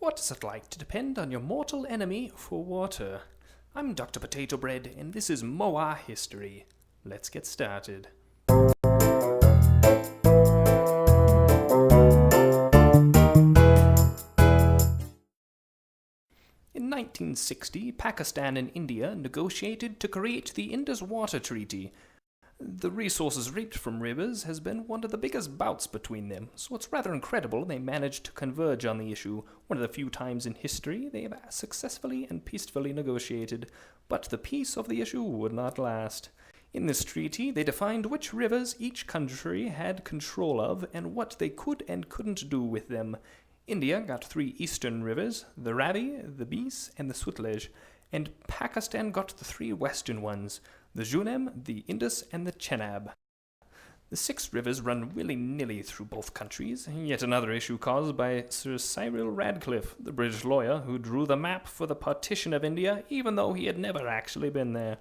What is it like to depend on your mortal enemy for water? I'm Dr. Potatobread, and this is Moar History. Let's get started. In 1960, Pakistan and India negotiated to create the Indus Water Treaty. The resources reaped from rivers has been one of the biggest bouts between them, so it's rather incredible they managed to converge on the issue, one of the few times in history they have successfully and peacefully negotiated. But the peace of the issue would not last. In this treaty, they defined which rivers each country had control of and what they could and couldn't do with them. India got 3 eastern rivers, the Ravi, the Beas, and the Sutlej, and Pakistan got the 3 western ones, the Jhelum, the Indus, and the Chenab. The 6 rivers run willy-nilly through both countries, yet another issue caused by Sir Cyril Radcliffe, the British lawyer who drew the map for the partition of India, even though he had never actually been there.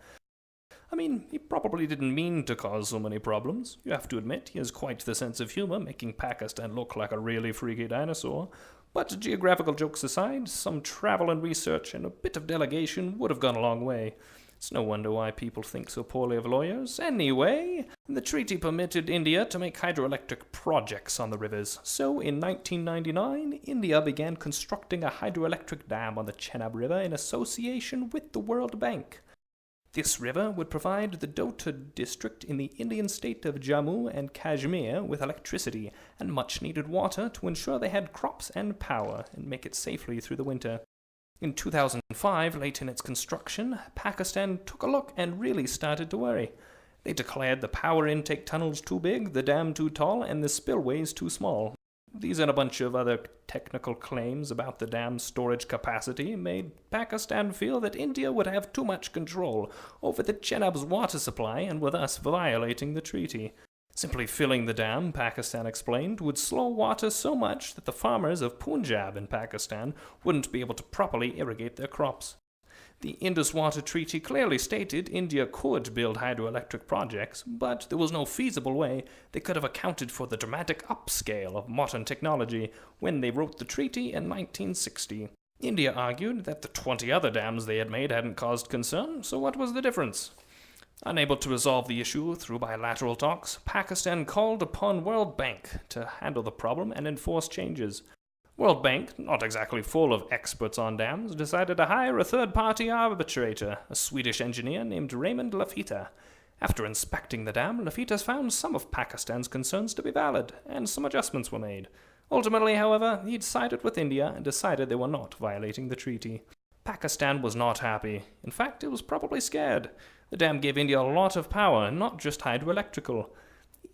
I mean, he probably didn't mean to cause so many problems. You have to admit, he has quite the sense of humor, making Pakistan look like a really freaky dinosaur. But geographical jokes aside, some travel and research and a bit of delegation would have gone a long way. It's no wonder why people think so poorly of lawyers. Anyway, the treaty permitted India to make hydroelectric projects on the rivers. So in 1999, India began constructing a hydroelectric dam on the Chenab River in association with the World Bank. This river would provide the Dota district in the Indian state of Jammu and Kashmir with electricity and much-needed water to ensure they had crops and power and make it safely through the winter. In 2005, late in its construction, Pakistan took a look and really started to worry. They declared the power intake tunnels too big, the dam too tall, and the spillways too small. These and a bunch of other technical claims about the dam's storage capacity made Pakistan feel that India would have too much control over the Chenab's water supply and were thus violating the treaty. Simply filling the dam, Pakistan explained, would slow water so much that the farmers of Punjab in Pakistan wouldn't be able to properly irrigate their crops. The Indus Water Treaty clearly stated India could build hydroelectric projects, but there was no feasible way they could have accounted for the dramatic upscale of modern technology when they wrote the treaty in 1960. India argued that the 20 other dams they had made hadn't caused concern, so what was the difference? Unable to resolve the issue through bilateral talks, Pakistan called upon World Bank to handle the problem and enforce changes. World Bank, not exactly full of experts on dams, decided to hire a third-party arbitrator, a Swedish engineer named Raymond Lafita. After inspecting the dam, Lafita found some of Pakistan's concerns to be valid, and some adjustments were made. Ultimately, however, he sided with India and decided they were not violating the treaty. Pakistan was not happy. In fact, it was probably scared. The dam gave India a lot of power, not just hydroelectrical.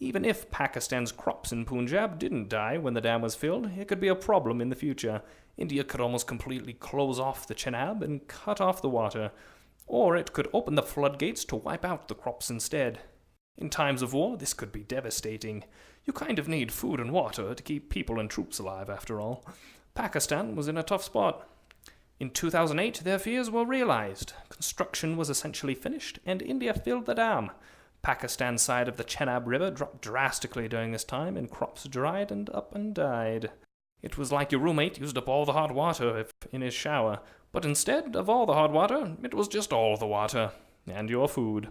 Even if Pakistan's crops in Punjab didn't die when the dam was filled, it could be a problem in the future. India could almost completely close off the Chenab and cut off the water. Or it could open the floodgates to wipe out the crops instead. In times of war, this could be devastating. You kind of need food and water to keep people and troops alive, after all. Pakistan was in a tough spot. In 2008, their fears were realized. Construction was essentially finished, and India filled the dam. Pakistan's side of the Chenab River dropped drastically during this time, and crops dried and up and died. It was like your roommate used up all the hot water in his shower, but instead of all the hot water, it was just all the water. And your food.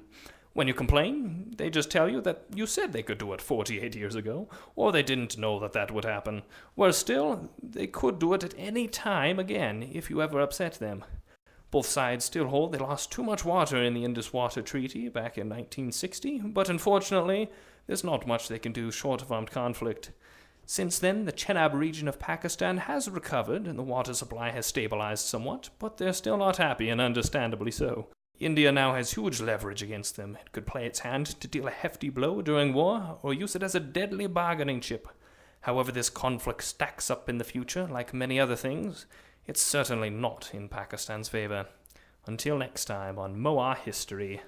When you complain, they just tell you that you said they could do it 48 years ago, or they didn't know that that would happen. Worse still, they could do it at any time again if you ever upset them. Both sides still hold they lost too much water in the Indus Water Treaty back in 1960, but unfortunately, there's not much they can do short of armed conflict. Since then, the Chenab region of Pakistan has recovered and the water supply has stabilized somewhat, but they're still not happy, and understandably so. India now has huge leverage against them. It could play its hand to deal a hefty blow during war or use it as a deadly bargaining chip. However this conflict stacks up in the future, like many other things, it's certainly not in Pakistan's favor. Until next time on Moar History.